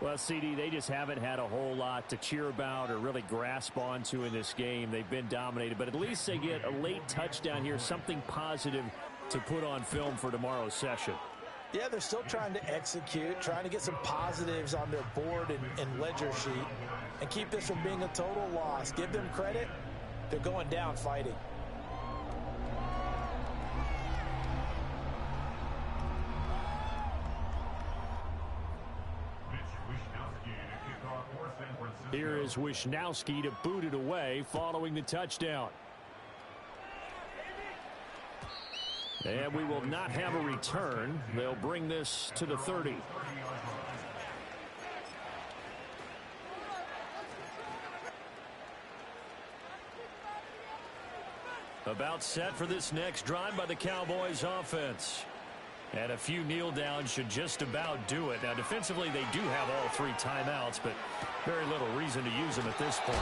D: Well, CD, they just haven't had a whole lot to cheer about or really grasp onto in this game. They've been dominated, but at least they get a late touchdown here, something positive to put on film for tomorrow's session.
B: Yeah, they're still trying to execute, trying to get some positives on their board and ledger sheet and keep this from being a total loss. Give them credit. They're going down fighting.
A: Here is Wisnowski to boot it away following the touchdown. And we will not have a return. They'll bring this to the 30.
D: About set for this next drive by the Cowboys offense. And a few kneel downs should just about do it. Now, defensively, they do have all 3 timeouts, but very little reason to use them at this point.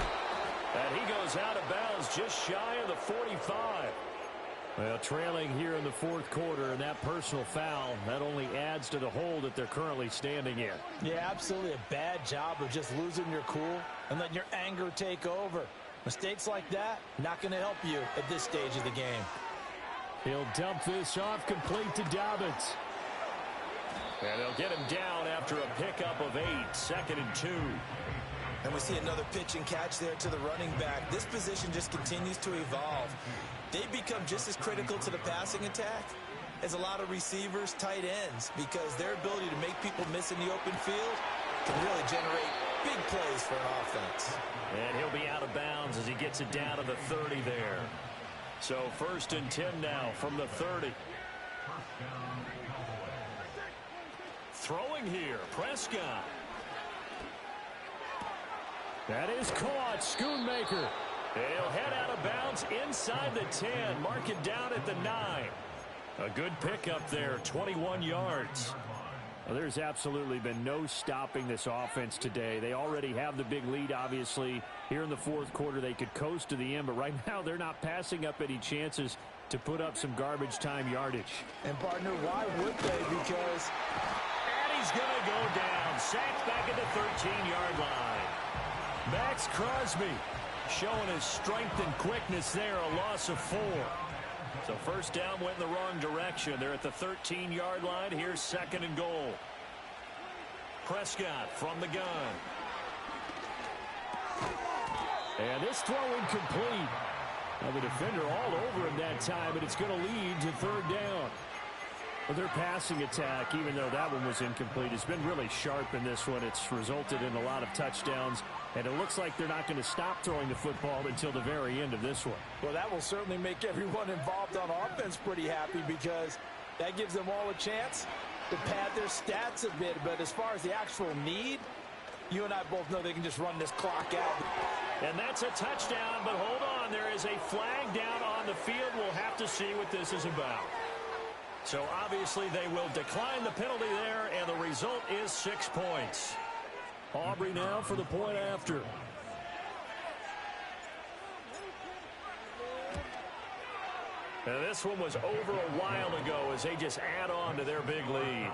D: And he goes out of bounds just shy of the 45. Well, trailing here in the fourth quarter, and that personal foul, that only adds to the hole that they're currently standing in.
B: Yeah, absolutely a bad job of just losing your cool and letting your anger take over. Mistakes like that, not going to help you at this stage of the game.
D: He'll dump this off complete to Dobbins. And they'll get him down after a pickup of 8, 2nd and 2.
B: And we see another pitch and catch there to the running back. This position just continues to evolve. They become just as critical to the passing attack as a lot of receivers, tight ends, because their ability to make people miss in the open field can really generate big plays for an offense.
D: And he'll be out of bounds as he gets it down to the 30 there. So 1st and 10 now from the 30. Throwing here, Prescott. That is caught, Schoonmaker. He'll head out of bounds inside the 10, mark it down at the 9. A good pickup there, 21 yards. Well, there's absolutely been no stopping this offense today. They already have the big lead, obviously. Here in the fourth quarter, they could coast to the end, but right now they're not passing up any chances to put up some garbage time yardage.
B: And, partner, why would they? Because...
D: And he's going to go down. Sacked back at the 13-yard line. Max Crosby showing his strength and quickness there, a loss of 4. So first down went in the wrong direction. They're at the 13-yard line. Here's 2nd and goal. Prescott from the gun. And this throw incomplete. Now the defender all over him that time, but it's going to lead to 3rd down. Well, their passing attack, even though that one was incomplete, has been really sharp in this one. It's resulted in a lot of touchdowns, and it looks like they're not going to stop throwing the football until the very end of this one.
B: Well, that will certainly make everyone involved on offense pretty happy, because that gives them all a chance to pad their stats a bit. But as far as the actual need, you and I both know they can just run this clock out.
D: And that's a touchdown, but hold on. There is a flag down on the field. We'll have to see what this is about. So obviously they will decline the penalty there, and the result is 6 points. Aubrey now for the point after. And this one was over a while ago as they just add on to their big lead.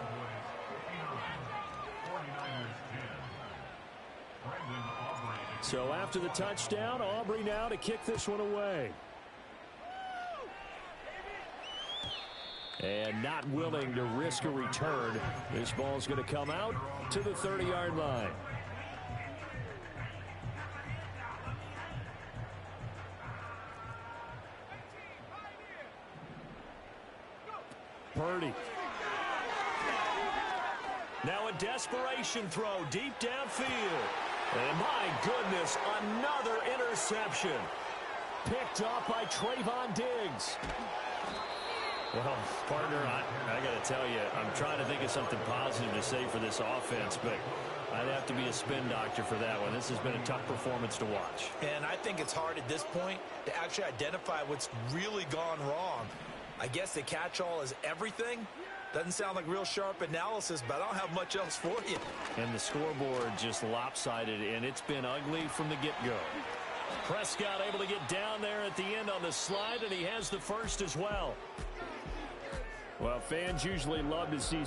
D: So after the touchdown, Aubrey now to kick this one away. And not willing to risk a return. This ball's going to come out to the 30-yard line. Purdy. Now a desperation throw deep downfield. And my goodness, another interception. Picked off by Trayvon Diggs. Well, partner, I got to tell you, I'm trying to think of something positive to say for this offense, but I'd have to be a spin doctor for that one. This has been a tough performance to watch.
B: And I think it's hard at this point to actually identify what's really gone wrong. I guess the catch-all is everything. Doesn't sound like real sharp analysis, but I don't have much else for you.
D: And the scoreboard just lopsided, and it's been ugly from the get-go. Prescott able to get down there at the end on the slide, and he has the first as well. Well, fans usually love to see